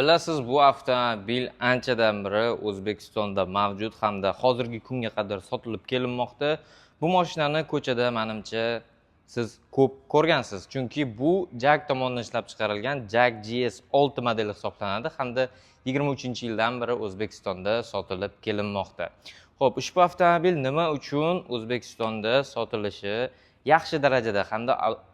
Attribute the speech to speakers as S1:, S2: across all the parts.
S1: Bilasiz, bu avtomobil anchadan beri O'zbekistonda mavjud hamda hozirgi kunga qadar sotilib kelinmoqda. Bu mashinani ko'chada menimcha siz ko'p ko'rgansiz, chunki bu Jag tomonidan ishlab chiqarilgan Jag GS6 modeli hisoblanadi hamda 23-yildan beri O'zbekistonda sotilib kelinmoqda. Xo'p, ushbu avtomobil nima uchun O'zbekistonda sotilishi yaxshi darajada hamda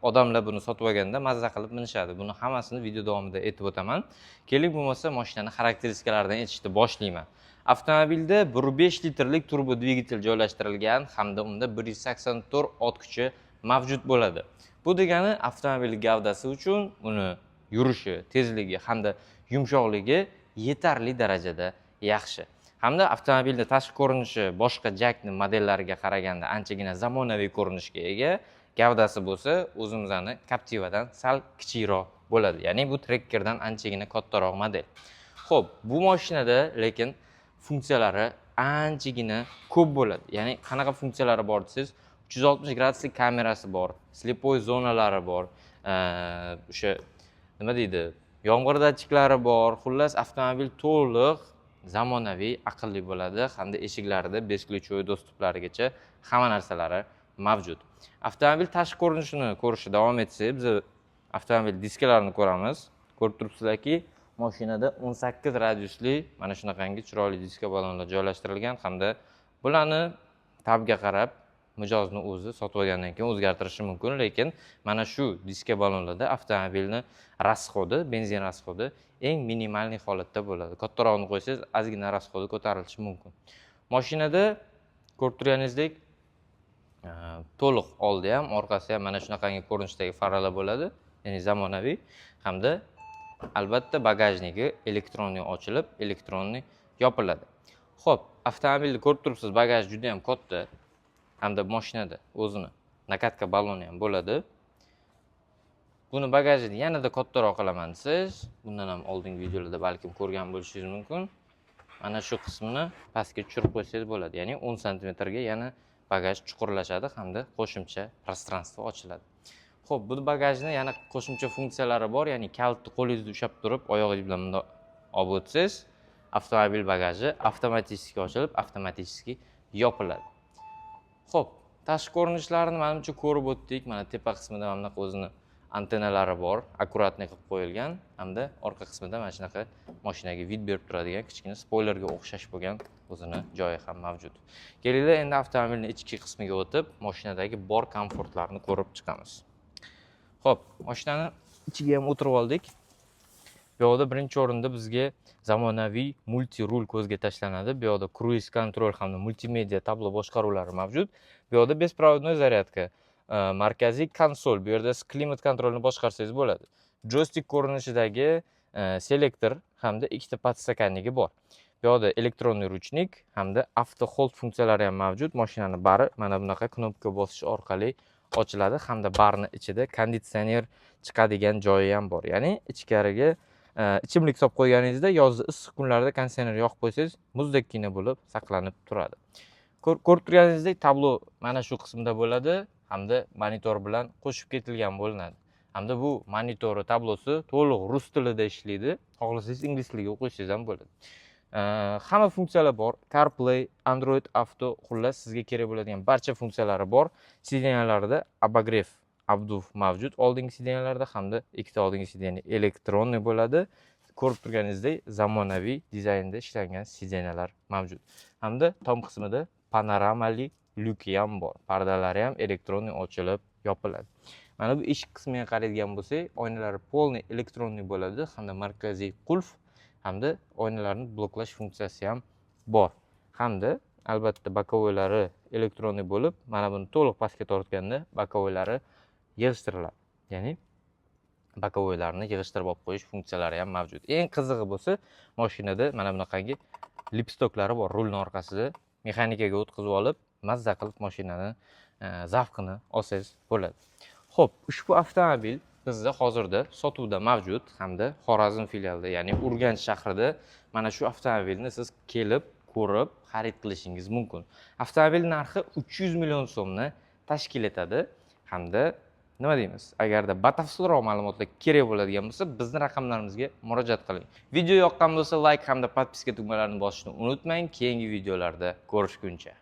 S1: odamlar buni sotib olganda mazza qilib minishadi. Buni hammasini video davomida aytib o'taman. Keling bo'lmasa mashinani xarakteristikalaridan aytishni boshlayman. Avtomobilda 1.5 litrlik turbo dvigatel joylashtirilgan hamda unda 184 ot kuchi mavjud bo'ladi. Bu degani avtomobil gavdasi uchun uni yurishi, tezligi hamda yumshoqligi yetarli darajada yaxshi. Hamda avtomobilda tashqi ko'rinishi boshqa Jag'ning modellariga qaraganda anchagina zamonaviy ko'rinishga ega. Gavdasi bo'lsa, o'zimizning Captiva'dan sal kichikroq bo'ladi. Ya'ni bu Trekkerdan anchagina kattaroq model. Xo'p, bu mashinada lekin funksiyalari anchagina ko'p bo'ladi. Ya'ni qanaqa funksiyalari bor desiz, 360 graduslik kamerasi bor, slepoy zonalari bor, o'sha nima deydi, yomg'ir datchiklari bor. Xullas, avtomobil to'liq zamonaviy, aqlli bo'ladi hamda eshiklarida 5 ключевой dostuplarigacha hamma narsalari mavjud. Avtomobil tashqi ko'rinishini ko'rishda davom etsak, biz avtomobil diskalarini ko'ramiz. Ko'rib turibsizlarki, mashinada 18 radiusli mana shunaqangi chiroyli diska balonlar joylashtirilgan hamda bularni tabga qarab mijozni o'zi sotib olgandan keyin o'zgartirishi mumkin, lekin mana shu diska balonlarda avtomobilni rasxodi, benzin rasxodi eng minimalniy holatda bo'ladi. Kattarog'ini qo'ysangiz, ozgina rasxodi ko'tarilishi mumkin. Mashinada ko'rib turganingizdek, to'liq oldi ham, orqasi ham mana shunaqangi ko'rinishdagi farlar bo'ladi, ya'ni zamonaviy hamda albatta bagajnigi elektronniy ochilib, elektronniy yopiladi. Xo'p, avtomobilni ko'rib turibsiz, bagaj juda ham katta hamda mashinada o'zini nakatka baloni ham bo'ladi. Buni bagajini yanada kattaroq qilaman desangiz, bundan ham oldingi videolarda balkim ko'rgan bo'lishingiz mumkin. Mana shu qismini pastga tushirib qo'ysangiz bo'ladi. Ya'ni 10 sm ga yana bagaj chuqurlashadi hamda qo'shimcha prostranstvo ochiladi. Xo'p, bu bagajning yana qo'shimcha funksiyalari bor, ya'ni kalitni qo'lingizda ushlab turib, oyog'ingiz bilan bunday olib o'tsangiz, avtomobil bagaji avtomatik ochilib, avtomatik yopiladi. Xo'p, tashqi ko'rinishlarini menimcha ko'rib o'tdik. Mana tepa qismida mana bunaqa o'zini antennalari bor, akkuratniy qilib qo'yilgan hamda orqa qismida mana shunaqa mashinaga vid berib turadigan kichkina spoilerga o'xshash bo'lgan o'zini joyi ham mavjud. Kelinglar endi avtomobilning ichki qismiga o'tib, mashinadagi bor komfortlarni ko'rib chiqamiz. Xo'p, mashinani ichiga ham o'tirib oldik. Bu yerda birinchi o'rinda bizga zamonaviy multi-rul ko'zga tashlanadi. Bu yerda cruise control hamda multimedia tablo boshqaruvlari mavjud. Bu yerda беспроводной zaryadka, markaziy konsol, bu yerda klimat kontrolini boshqarsangiz bo'ladi. Joystick ko'rinishidagi selektor hamda ikkita podstakanligi bor. Bu yerda elektronniy ruchnik hamda auto hold funksiyalari ham mavjud. Mashinani bari mana bunaqa knopka bosish orqali ochiladi hamda barni ichida konditsioner chiqadigan joyi ham bor. Ya'ni ichkariga ichimlik solib qo'yganingizda yozda issiq kunlarda konditsioner yoqib qo'ysangiz, muzdekkina bo'lib saqlanib turadi. Ko'rib turganingizdek, tablo mana shu qismda bo'ladi hamda monitor bilan qo'shib ketilgan bo'linadi. Hamda bu monitori tablosi to'liq rus tilida ishlaydi. Xohlasangiz ingliz tiliga o'qishingiz ham bo'ladi. Hamma funksiyalar bor. CarPlay, Android Auto, xullas sizga kerak bo'ladigan barcha funksiyalari bor. Sideniyalarda обогрев, obduv mavjud oldingi sideniyalarda hamda ikkita oldingi sideniya elektronniy bo'ladi. Ko'rib turganingizdek, zamonaviy dizaynda ishlangan sideniyalar mavjud. Hamda tom qismida panoramali lyuki ham bor. Pardalari ham elektronniy ochilib, yopiladi. Mana bu eshik qismiga qaraydigan bo'lsak, oynalari polniy elektronniy bo'ladi hamda markaziy qulf hamda oynalarni bloklash funksiyasi ham bor. Hamda albatta bokovoylari elektronniy bo'lib, mana buni to'liq pastga tortganda bokovoylari yig'ishtiriladi. Ya'ni bokovoylarni yig'ishtirib olib qo'yish funksiyalari ham mavjud. Eng qizig'i bo'lsa, mashinada mana bunaqangi lipstoklari bor rulning orqasida. Mexanikaga o'tkazib olib, mazza qilib mashinani zavqini olsangiz bo'ladi. Xo'p, ushbu avtomobil bizda hozirda sotuvda mavjud hamda Xorazm filialida, ya'ni Urganch shahrida mana shu avtomobilni siz kelib, ko'rib, xarid qilishingiz mumkin. Avtomobil narxi 300 million so'mni tashkil etadi hamda nima deymiz, agarda batafsilroq ma'lumotlar kerak bo'ladigan bo'lsa, bizning raqamlarimizga murojaat qiling. Video yoqqan bo'lsa, like hamda podpiska tugmalarini bosishni unutmang. Keyingi videolarda ko'rishguncha.